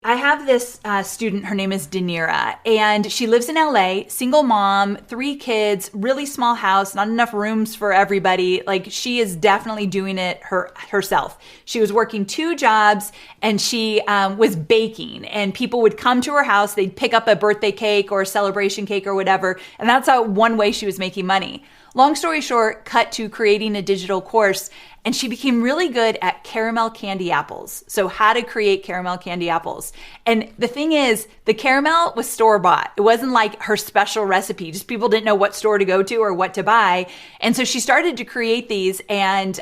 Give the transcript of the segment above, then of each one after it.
I have this student, her name is Danira, and she lives in LA, single mom, 3 kids, really small house, not enough rooms for everybody. Like, she is definitely doing it herself. She was working 2 jobs, and she was baking, and people would come to her house, they'd pick up a birthday cake or a celebration cake or whatever, and that's one way she was making money. Long story short, cut to creating a digital course, and she became really good at caramel candy apples. So how to create caramel candy apples. And the thing is, the caramel was store-bought. It wasn't like her special recipe. Just people didn't know what store to go to or what to buy. And so she started to create these and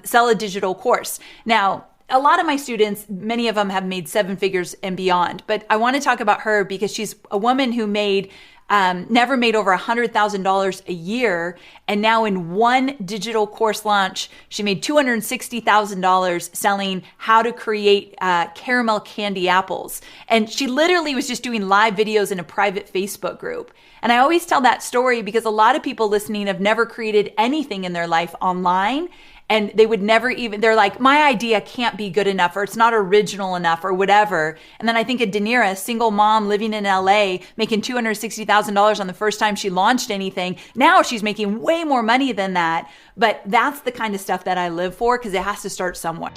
sell a digital course. Now, a lot of my students, many of them have made 7 figures and beyond. But I want to talk about her because she's a woman who never made over $100,000 a year. And now in one digital course launch, she made $260,000 selling how to create caramel candy apples. And she literally was just doing live videos in a private Facebook group. And I always tell that story because a lot of people listening have never created anything in their life online. And they would never they're like, my idea can't be good enough, or it's not original enough, or whatever. And then I think of Danira, single mom living in LA, making $260,000 on the first time she launched anything. Now she's making way more money than that. But that's the kind of stuff that I live for because it has to start somewhere.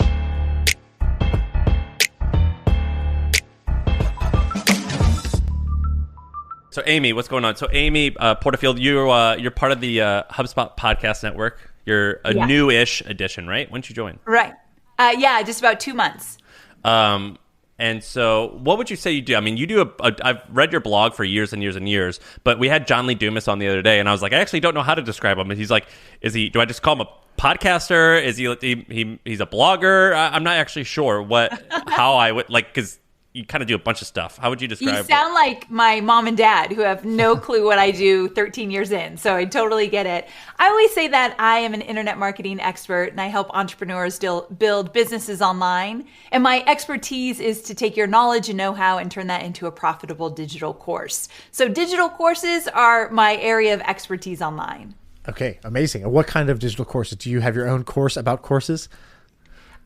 So Amy, what's going on? So Amy Porterfield, you're part of the HubSpot podcast network. You're a new-ish edition, right? When did you join? Right. Yeah, just about 2 months. And so what would you say you do? I mean, you do I've read your blog for years and years and years, but we had John Lee Dumas on the other day, and I was like, I actually don't know how to describe him. And he's like, do I just call him a podcaster? Is he's a blogger? I'm not actually sure how I would, like, because you kind of do a bunch of stuff. How would you describe it? You sound like my mom and dad who have no clue what I do 13 years in. So I totally get it. I always say that I am an internet marketing expert and I help entrepreneurs build businesses online. And my expertise is to take your knowledge and know-how and turn that into a profitable digital course. So digital courses are my area of expertise online. Okay, amazing. And what kind of digital courses? Do you have your own course about courses?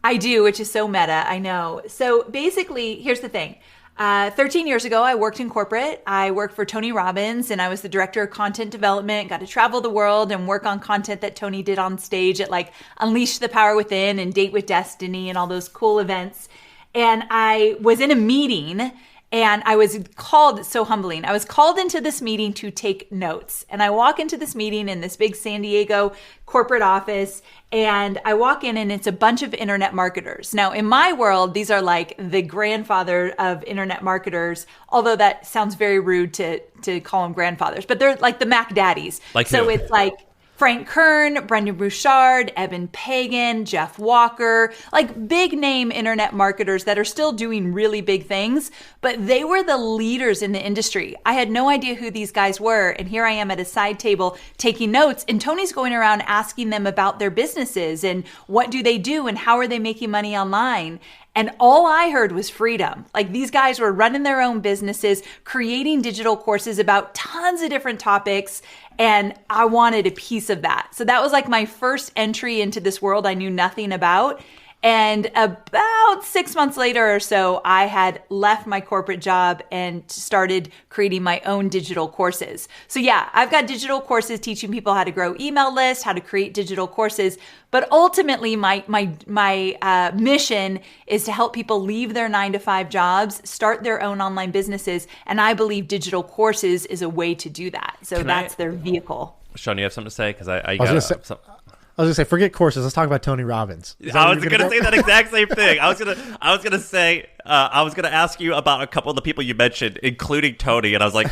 I do, which is so meta, I know. So basically, here's the thing. 13 years ago, I worked in corporate. I worked for Tony Robbins, and I was the director of content development, got to travel the world and work on content that Tony did on stage at like Unleash the Power Within and Date with Destiny and all those cool events. And I was in a meeting, and I was called, so humbling, I was called into this meeting to take notes. And I walk into this meeting in this big San Diego corporate office, and I walk in and it's a bunch of internet marketers. Now, in my world, these are like the grandfather of internet marketers, although that sounds very rude to call them grandfathers, but they're like the Mac daddies. Like so who? It's like Frank Kern, Brendan Bouchard, Eben Pagan, Jeff Walker, like big name internet marketers that are still doing really big things, but they were the leaders in the industry. I had no idea who these guys were. And here I am at a side table taking notes, and Tony's going around asking them about their businesses and what do they do and how are they making money online. And all I heard was freedom. Like, these guys were running their own businesses, creating digital courses about tons of different topics. And I wanted a piece of that. So that was like my first entry into this world I knew nothing about. And about 6 months later or so, I had left my corporate job and started creating my own digital courses. So yeah, I've got digital courses teaching people how to grow email lists, how to create digital courses. But ultimately, my mission is to help people leave their 9-to-5 jobs, start their own online businesses. And I believe digital courses is a way to do that. So that's their vehicle. Shaan, you have something to say? Because I was gonna say, forget courses. Let's talk about Tony Robbins. I was gonna say that exact same thing. I was gonna say, I was gonna ask you about a couple of the people you mentioned, including Tony, and I was like,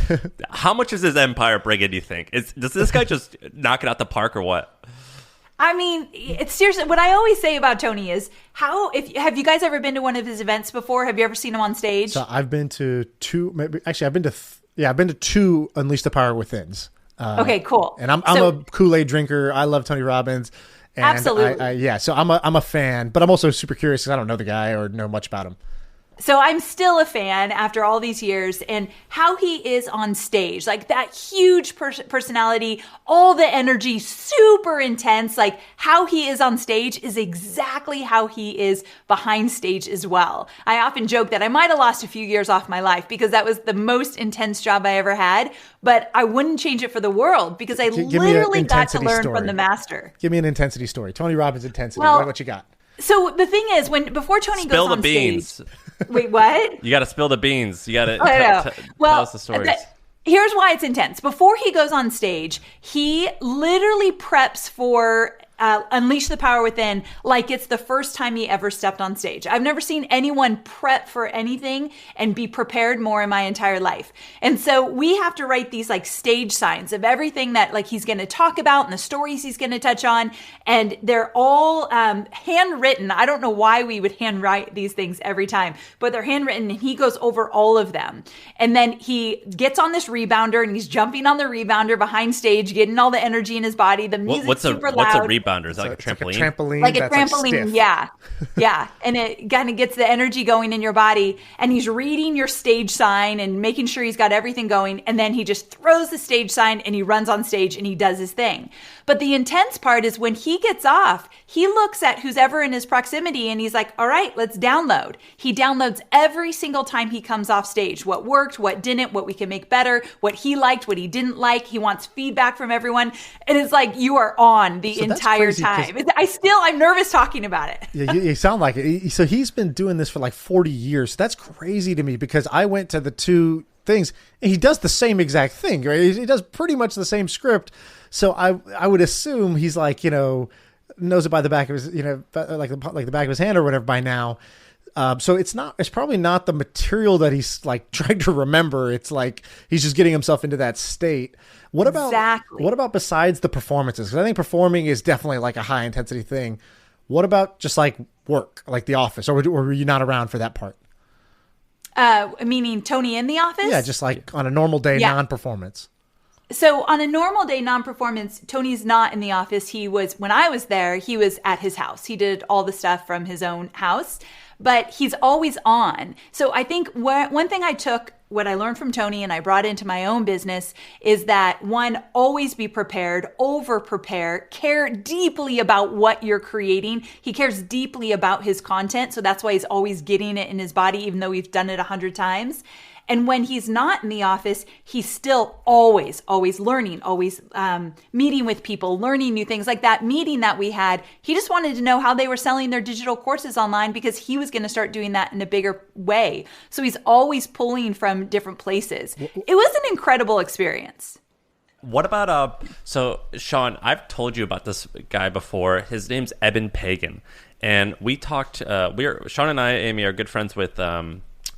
how much is his empire bringing? Do you think? Does this guy just knock it out the park or what? I mean, it's seriously, what I always say about Tony is have you guys ever been to one of his events before? Have you ever seen him on stage? So I've been to two, maybe, actually I've been to two Unleash the Power Withins. Okay, cool. And I'm a Kool-Aid drinker. I love Tony Robbins. And absolutely. So I'm a fan, but I'm also super curious because I don't know the guy or know much about him. So I'm still a fan after all these years, and how he is on stage, like that huge personality, all the energy, super intense, like how he is on stage is exactly how he is behind stage as well. I often joke that I might have lost a few years off my life because that was the most intense job I ever had, but I wouldn't change it for the world because I literally got to learn from the master. Give me an intensity story. Tony Robbins intensity. Well, what you got? So the thing is, before Tony goes on beans. Stage, wait, what? You got to spill the beans. You got to tell us the stories. Here's why it's intense. Before he goes on stage, he literally preps for Unleash the Power Within like it's the first time he ever stepped on stage. I've never seen anyone prep for anything and be prepared more in my entire life. And so we have to write these like stage signs of everything that like he's going to talk about and the stories he's going to touch on. And they're all handwritten. I don't know why we would handwrite these things every time, but they're handwritten and he goes over all of them. And then he gets on this rebounder and he's jumping on the rebounder behind stage, getting all the energy in his body. The music's super loud. What's a rebounder? Is that like a trampoline? Like a trampoline, yeah. Yeah. And it kind of gets the energy going in your body. And he's reading your stage sign and making sure he's got everything going. And then he just throws the stage sign and he runs on stage and he does his thing. But the intense part is when he gets off, he looks at who's ever in his proximity and he's like, all right, let's download. He downloads every single time he comes off stage, what worked, what didn't, what we can make better, what he liked, what he didn't like. He wants feedback from everyone. And it's like you are on the entire time. I'm nervous talking about it. Yeah, you sound like it. So he's been doing this for like 40 years. That's crazy to me because I went to the two things and he does the same exact thing, right? He does pretty much the same script. So I would assume he's like, knows it by the back of his, like the back of his hand or whatever by now. So it's probably not the material that he's like trying to remember. It's like he's just getting himself into that state. What about besides the performances? Because I think performing is definitely like a high intensity thing. What about just like work, like The Office, or were you not around for that part? Meaning Tony in The Office? Yeah, just like on a normal day, non-performance. So on a normal day, non-performance, Tony's not in the office. When I was there, he was at his house. He did all the stuff from his own house, but he's always on. So I think one thing what I learned from Tony and I brought into my own business is that one, always be prepared, over prepare, care deeply about what you're creating. He cares deeply about his content. So that's why he's always getting it in his body, even though we've done it 100 times. And when he's not in the office, he's still always learning, always meeting with people, learning new things. Like that meeting that we had, he just wanted to know how they were selling their digital courses online because he was going to start doing that in a bigger way. So he's always pulling from different places. It was an incredible experience. What about, so Shaan, I've told you about this guy before. His name's Eben Pagan. And we talked, Shaan and I, Amy, are good friends with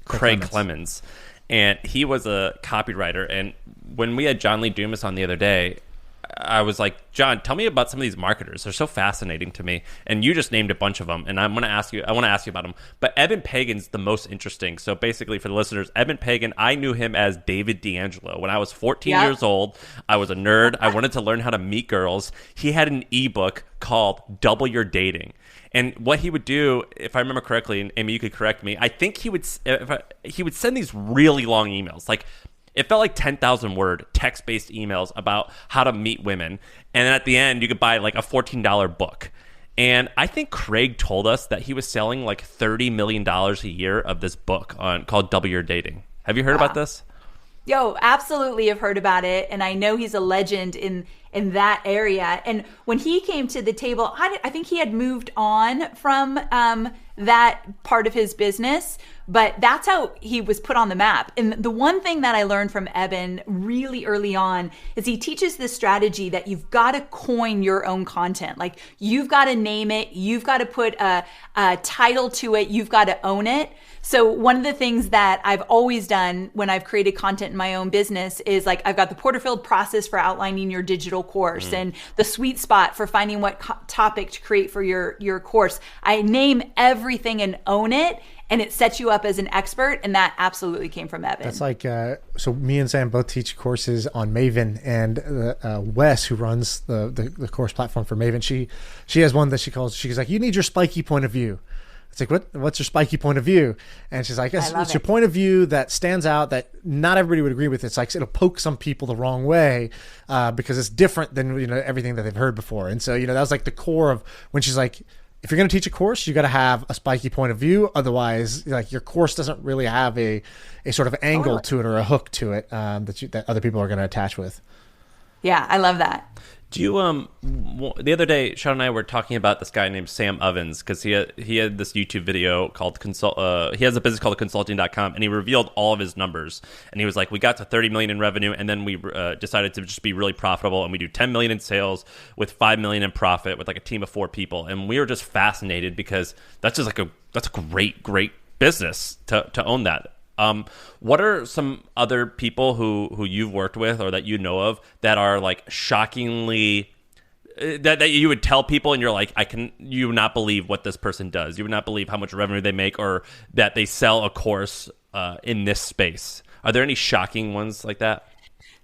Craig Clemens. And he was a copywriter. And when we had John Lee Dumas on the other day, I was like, John, tell me about some of these marketers. They're so fascinating to me. And you just named a bunch of them. And I want to ask you about them. But Eben Pagan's the most interesting. So basically for the listeners, Eben Pagan, I knew him as David D'Angelo. When I was 14 years old, I was a nerd. I wanted to learn how to meet girls. He had an ebook called Double Your Dating. And what he would do, if I remember correctly, and Amy, you could correct me, I think he would send these really long emails. Like, it felt like 10,000 word text-based emails about how to meet women. And then at the end, you could buy like a $14 book. And I think Craig told us that he was selling like $30 million a year of this book called Double Your Dating. Have you heard about this? Yo, absolutely have heard about it. And I know he's a legend in that area. And when he came to the table, I think he had moved on from that part of his business, but that's how he was put on the map. And the one thing that I learned from Eben really early on is he teaches this strategy that you've got to coin your own content. Like you've got to name it, you've got to put a title to it, you've got to own it. So one of the things that I've always done when I've created content in my own business is like I've got the Porterfield process for outlining your digital course and the sweet spot for finding what topic to create for your course. I name everything and own it, and it sets you up as an expert, and that absolutely came from Eben. That's like, so me and Sam both teach courses on Maven, and Wes, who runs the course platform for Maven, she has one that she's like, you need your spiky point of view. It's like, what's your spiky point of view? And she's like, it's your point of view that stands out, that not everybody would agree with. It's like, it'll poke some people the wrong way because it's different than, everything that they've heard before. And so, that was like the core of when she's like, if you're going to teach a course, you got to have a spiky point of view. Otherwise, like, your course doesn't really have a sort of angle to it or a hook to it that other people are going to attach with. Yeah, I love that. Do you the other day, Shaan and I were talking about this guy named Sam Ovens, because he had this YouTube video called he has a business called consulting.com, and he revealed all of his numbers. And he was like, we got to 30 million in revenue, and then we decided to just be really profitable, and we do 10 million in sales with 5 million in profit with like a team of 4 people. And we were just fascinated because that's just like that's a great business to own that. What are some other people who you've worked with or that you know of that are like shockingly that you would tell people and you're like, you would not believe what this person does. You would not believe how much revenue they make or that they sell a course in this space. Are there any shocking ones like that?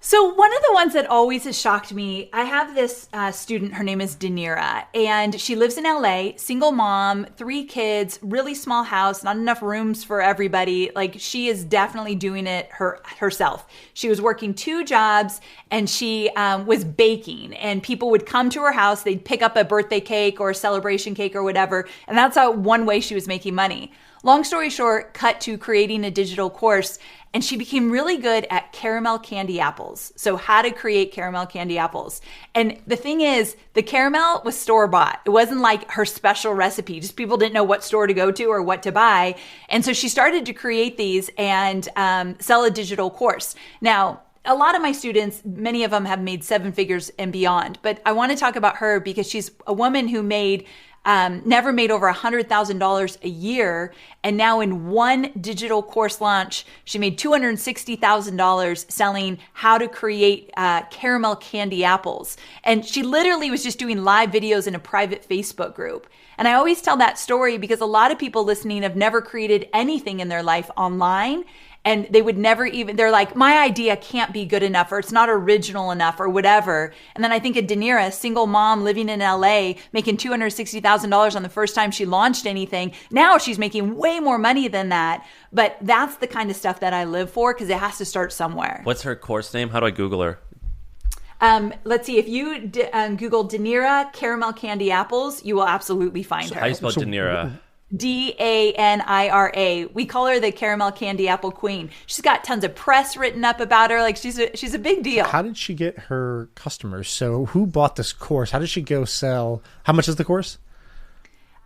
So one of the ones that always has shocked me, I have this student, her name is Dinira, and she lives in LA, single mom, 3 kids, really small house, not enough rooms for everybody. Like, she is definitely doing it herself. She was working 2 jobs, and she was baking, and people would come to her house, they'd pick up a birthday cake or a celebration cake or whatever, and that's one way she was making money. Long story short, cut to creating a digital course, and she became really good at caramel candy apples. So how to create caramel candy apples. And the thing is, the caramel was store-bought. It wasn't like her special recipe. Just people didn't know what store to go to or what to buy. And so she started to create these and sell a digital course. Now, a lot of my students, many of them have made 7 figures and beyond. But I want to talk about her because she's a woman who never made over $100,000 a year. And now in one digital course launch, she made $260,000 selling how to create caramel candy apples. And she literally was just doing live videos in a private Facebook group. And I always tell that story because a lot of people listening have never created anything in their life online. And they would never they're like, my idea can't be good enough, or it's not original enough, or whatever. And then I think of Dinira, a single mom living in LA, making $260,000 on the first time she launched anything. Now she's making way more money than that. But that's the kind of stuff that I live for because it has to start somewhere. What's her course name? How do I Google her? Let's see. If you Google Dinira caramel candy apples, you will absolutely find her. How do you spell Dinira? Danira. We call her the caramel candy apple queen. She's got tons of press written up about her. Like, she's a big deal. How did she get her customers? So who bought this course? How did she go sell? How much is the course?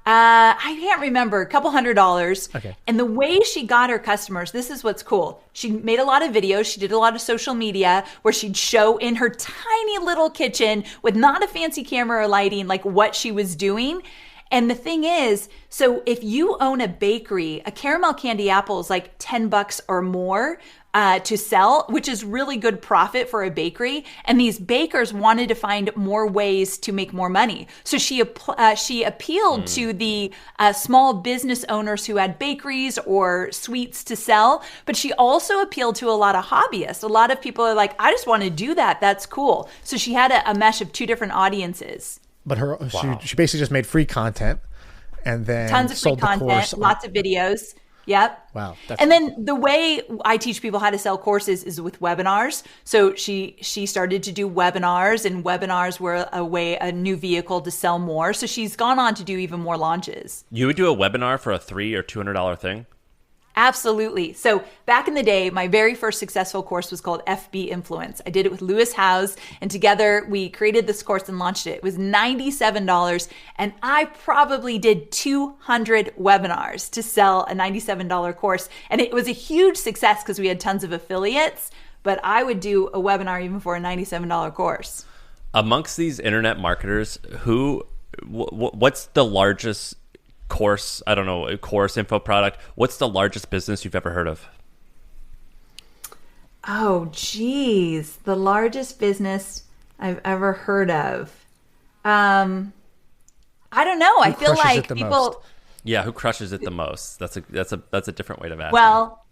I can't remember, $200. Okay. And the way she got her customers, this is what's cool. She made a lot of videos. She did a lot of social media where she'd show in her tiny little kitchen with not a fancy camera or lighting, like what she was doing. And the thing is, so if you own a bakery, a caramel candy apple is like $10 or more to sell, which is really good profit for a bakery. And these bakers wanted to find more ways to make more money. So she appealed to the small business owners who had bakeries or sweets to sell. But she also appealed to a lot of hobbyists. A lot of people are like, I just want to do that. That's cool. So she had a mesh of 2 different audiences. But she basically just made free content and then tons of free content, lots of videos. Yep. Wow. And then the way I teach people how to sell courses is with webinars. So she started to do webinars, and webinars were a new vehicle to sell more. So she's gone on to do even more launches. You would do a webinar for a $300 or $200 thing? Absolutely. So back in the day, my very first successful course was called FB Influence. I did it with Lewis Howes, and together we created this course and launched it. It was $97, and I probably did 200 webinars to sell a $97 course. And it was a huge success because we had tons of affiliates, but I would do a webinar even for a $97 course. Amongst these internet marketers, what's the largest course, I don't know, a course info product? What's the largest business you've ever heard of? Oh, geez. The largest business I've ever heard of. I don't know. I feel like people. Most? Yeah, who crushes it the most? That's a different way to ask. Well,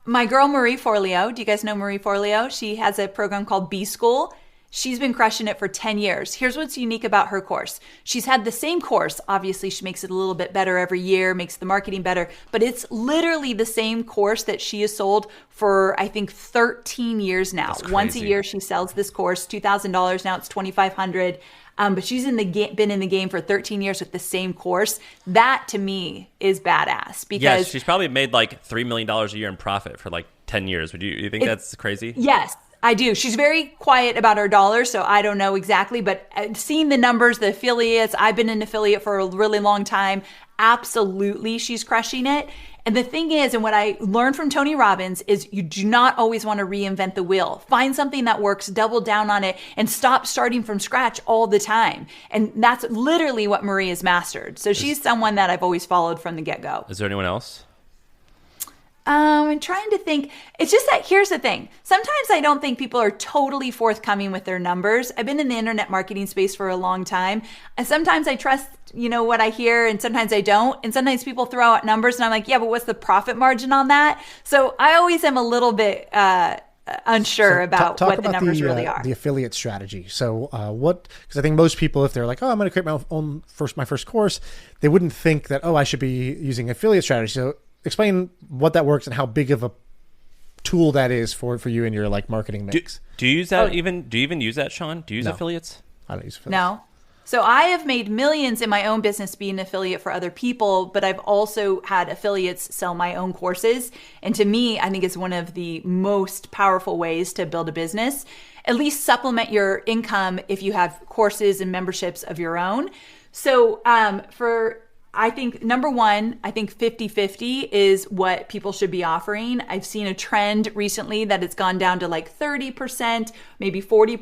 my girl Marie Forleo. Do you guys know Marie Forleo? She has a program called B School. She's been crushing it for 10 years. Here's what's unique about her course. She's had the same course. Obviously, she makes it a little bit better every year, makes the marketing better, but it's literally the same course that she has sold for, I think, 13 years now. Once a year, she sells this course, $2,000. Now it's $2,500. But she's been in the game for 13 years with the same course. That, to me, is badass. Because yes, she's probably made like $3 million a year in profit for like 10 years. Would you think that's crazy? Yes. I do. She's very quiet about her dollars, so I don't know exactly, but seeing the numbers, the affiliates, I've been an affiliate for a really long time. Absolutely, she's crushing it. And the thing is, and what I learned from Tony Robbins is you do not always want to reinvent the wheel. Find something that works, double down on it, and stop starting from scratch all the time. And that's literally what Marie has mastered. So she's someone that I've always followed from the get-go. Is there anyone else? I'm trying to think. It's just that here's the thing. Sometimes I don't think people are totally forthcoming with their numbers. I've been in the internet marketing space for a long time. And sometimes I trust, what I hear, and sometimes I don't. And sometimes people throw out numbers and I'm like, yeah, but what's the profit margin on that? So I always am a little bit unsure about what the numbers really are. The affiliate strategy. So because I think most people, if they're like, oh, I'm going to create my first course, they wouldn't think that, I should be using affiliate strategy. So explain what that works and how big of a tool that is for you in your like marketing mix. Do you use that even? Do you even use that, Shaan? Do you use affiliates? I don't use affiliates. No. So I have made millions in my own business being an affiliate for other people, but I've also had affiliates sell my own courses. And to me, I think it's one of the most powerful ways to build a business. At least supplement your income if you have courses and memberships of your own. So I think number one, I think 50-50 is what people should be offering. I've seen a trend recently that it's gone down to like 30%, maybe 40%,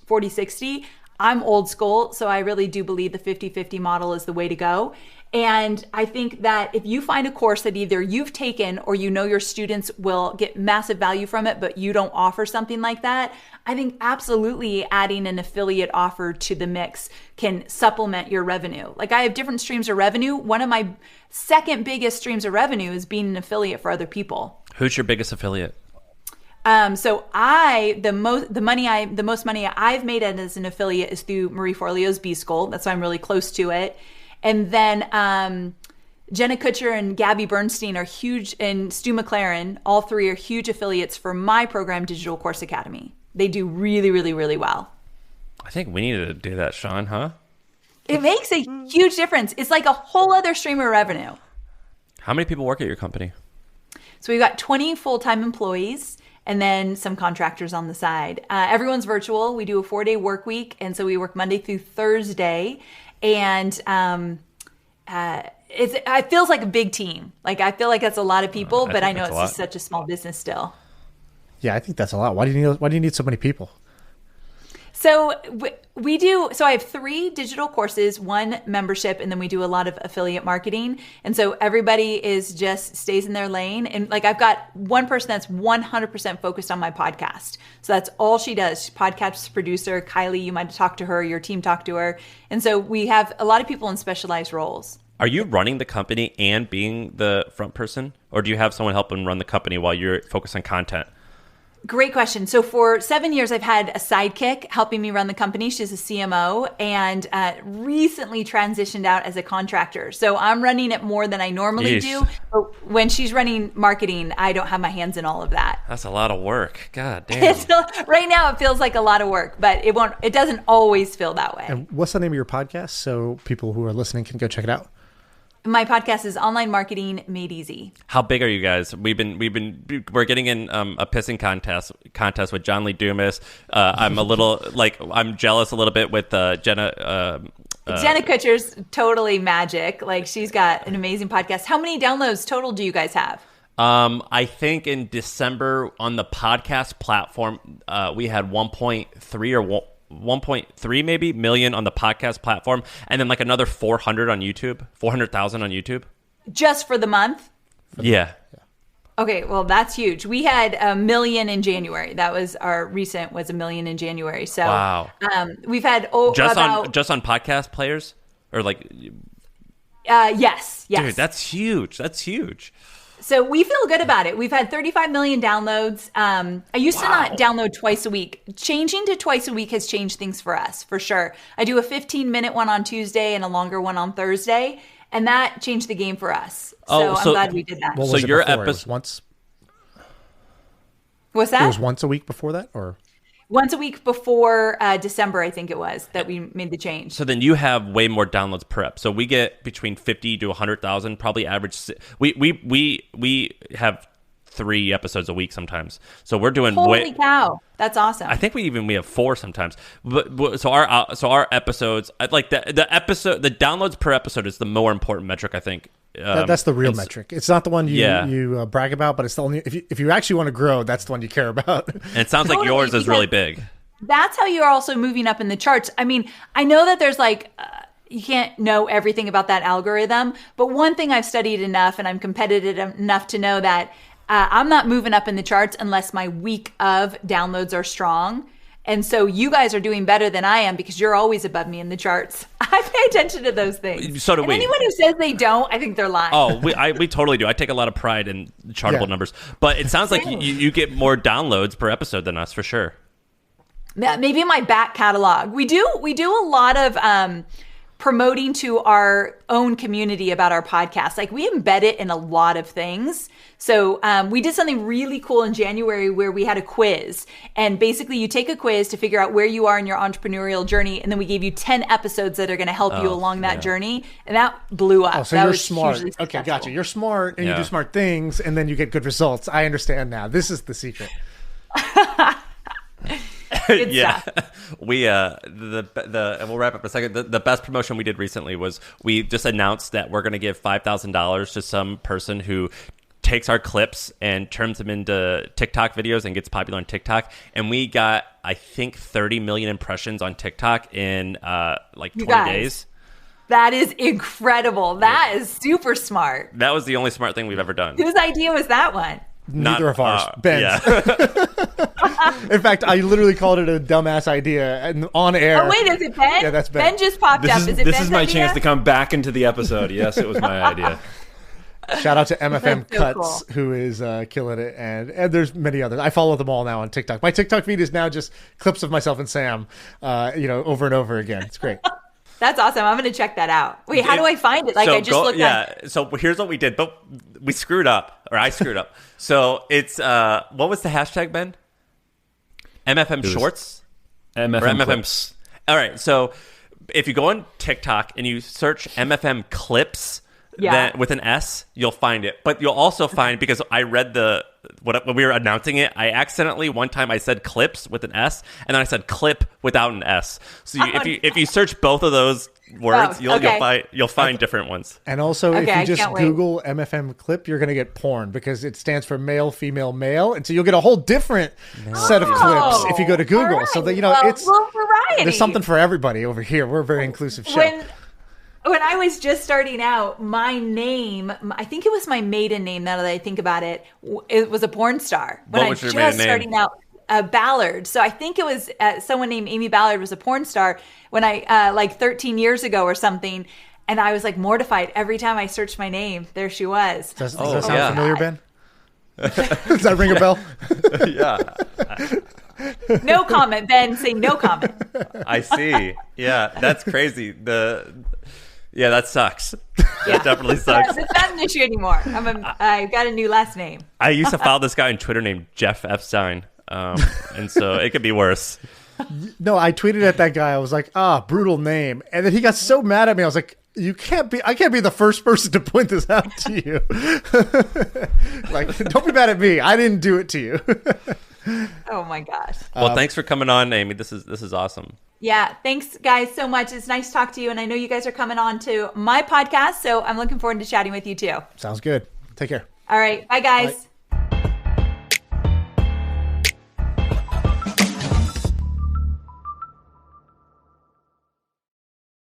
40-60. I'm old school, so I really do believe the 50-50 model is the way to go. And I think that if you find a course that either you've taken or your students will get massive value from it, but you don't offer something like that, I think absolutely adding an affiliate offer to the mix can supplement your revenue. Like I have different streams of revenue. One of my second biggest streams of revenue is being an affiliate for other people. Who's your biggest affiliate? So the most money I've made as an affiliate is through Marie Forleo's B School. That's why I'm really close to it. And then Jenna Kutcher and Gabby Bernstein are huge, and Stu McLaren, all three are huge affiliates for my program, Digital Course Academy. They do really, really, really well. I think we need to do that, Shaan, huh? It makes a huge difference. It's like a whole other stream of revenue. How many people work at your company? So we've got 20 full-time employees and then some contractors on the side. Everyone's virtual. We do a 4-day work week. And so we work Monday through Thursday. And it feels like a big team. Like I feel like that's a lot of people, but I know it's just such a small business still. Yeah, I think that's a lot. Why do you need so many people? So I have 3 digital courses, 1 membership, and then we do a lot of affiliate marketing. And so everybody just stays in their lane. And like I've got one person that's 100% focused on my podcast. So that's all she does. She's podcast producer. Kylie, you might have talked to her, your team talked to her. And so we have a lot of people in specialized roles. Are you running the company and being the front person? Or do you have someone helping run the company while you're focused on content? Great question. So for 7 years, I've had a sidekick helping me run the company. She's a CMO and recently transitioned out as a contractor. So I'm running it more than I normally do. But when she's running marketing, I don't have my hands in all of that. That's a lot of work. God damn. Right now, it feels like a lot of work, but it doesn't always feel that way. And what's the name of your podcast so people who are listening can go check it out? My podcast is Online Marketing Made Easy. How big are you guys? We're getting in a pissing contest with John Lee Dumas. I'm a little I'm jealous a little bit with Jenna. Jenna Kutcher's totally magic. Like she's got an amazing podcast. How many downloads total do you guys have? I think in December on the podcast platform, we had 1.3 maybe million on the podcast platform, and then like another 400,000 on YouTube. Just for the month? Yeah. Okay, well that's huge. We had 1 million in January. That was our recent was 1 million in January. So wow. We've had just on podcast players or like yes. Dude, that's huge. So we feel good about it. We've had 35 million downloads. I used to not download twice a week. Changing to twice a week has changed things for us, for sure. I do a 15-minute one on Tuesday and a longer one on Thursday, and that changed the game for us. So I'm glad we did that. What So was it your before? It was episode- once. What's that? It was once a week before that, or Once a week before December, I think it was, that we made the change. So then you have way more downloads per ep. So we get between 50 to 100,000, probably average. We have 3 episodes a week sometimes. So we're doing Holy cow. That's awesome. I think we have 4 sometimes. But so our episodes, like the downloads per episode is the more important metric, I think. that's the real metric. It's not the one Yeah. you brag about, but it's the only. If you actually want to grow, that's the one you care about. And it sounds like yours is really big. That's how you're also moving up in the charts. I mean, I know that there's you can't know everything about that algorithm, but one thing I've studied enough and I'm competitive enough to know that I'm not moving up in the charts unless my week of downloads are strong. And so you guys are doing better than I am because you're always above me in the charts. I pay attention to those things. So do we. Anyone who says they don't, I think they're lying. Oh, we totally do. I take a lot of pride in chartable numbers. But it sounds like you get more downloads per episode than us, for sure. Maybe in my back catalog. We do a lot of promoting to our own community about our podcast. Like we embed it in a lot of things. So we did something really cool in January where we had a quiz. And basically you take a quiz to figure out where you are in your entrepreneurial journey. And then we gave you 10 episodes that are going to help you along that journey. And that blew up. Oh, so that you're was smart. hugely Okay, successful. gotcha. You're smart and you do smart things and then you get good results. I understand now. This is the secret. Good Yeah, stuff. we and we'll wrap up in a second. The best promotion we did recently was we just announced that we're going to give $5,000 to some person who takes our clips and turns them into TikTok videos and gets popular on TikTok. And we got, I think, 30 million impressions on TikTok in like 20 days. That is incredible. That is super smart. That was the only smart thing we've ever done. Whose idea was that one? Neither of ours. Ben's. Yeah. In fact, I literally called it a dumbass idea and on air. Oh, wait, is it Ben? Yeah, that's Ben. Ben just popped up. Is it This Ben's is my idea? chance to come back into the episode. Yes, it was my idea. Shout out to MFM That's so Cuts, who is killing it, and there's many others. I follow them all now on TikTok. My TikTok feed is now just clips of myself and Sam, over and over again. It's great. That's awesome. I'm going to check that out. Wait, how do I find it? Like, I just looked on. So here's what we did, but we screwed up, or I screwed up. So it's what was the hashtag, Ben? MFM Shorts MFM or MFM. clips. All right. So if you go on TikTok and you search MFM clips, Yeah. then with an S, you'll find it. But you'll also find, because I read when we were announcing it, I accidentally one time I said clips with an S, and then I said clip without an S. So if you search both of those words, you'll find different ones. And also, Okay, if I you just can't wait. Google MFM clip, you're going to get porn because it stands for male, female, male. And so you'll get a whole different set of clips if you go to Google. All right. So that, Well, it's variety. there's something for everybody over here. We're a very inclusive show. When I was just starting out, my name, I think it was my maiden name now that I think about it, it was a porn star. When What I was your just maiden name? starting out, Ballard. So I think it was someone named Amy Ballard was a porn star when I, like 13 years ago or something. And I was like mortified every time I searched my name. There she was. Does that sound yeah. familiar, Ben? Does that ring a bell? Yeah, No comment, Ben. Say no comment. I see. Yeah, that's crazy. Yeah, that sucks. Yeah. That definitely sucks. It's not an issue anymore. I've got a new last name. I used to follow this guy on Twitter named Jeff Epstein, and so it could be worse. No, I tweeted at that guy. I was like, brutal name. And then he got so mad at me. I was like, I can't be the first person to point this out to you. Like, don't be mad at me. I didn't do it to you. Oh my gosh. Well, thanks for coming on, Amy. This is awesome. Yeah, thanks guys so much. It's nice to talk to you, and I know you guys are coming on to my podcast, so I'm looking forward to chatting with you too. Sounds good. Take care. All right, bye guys. Bye.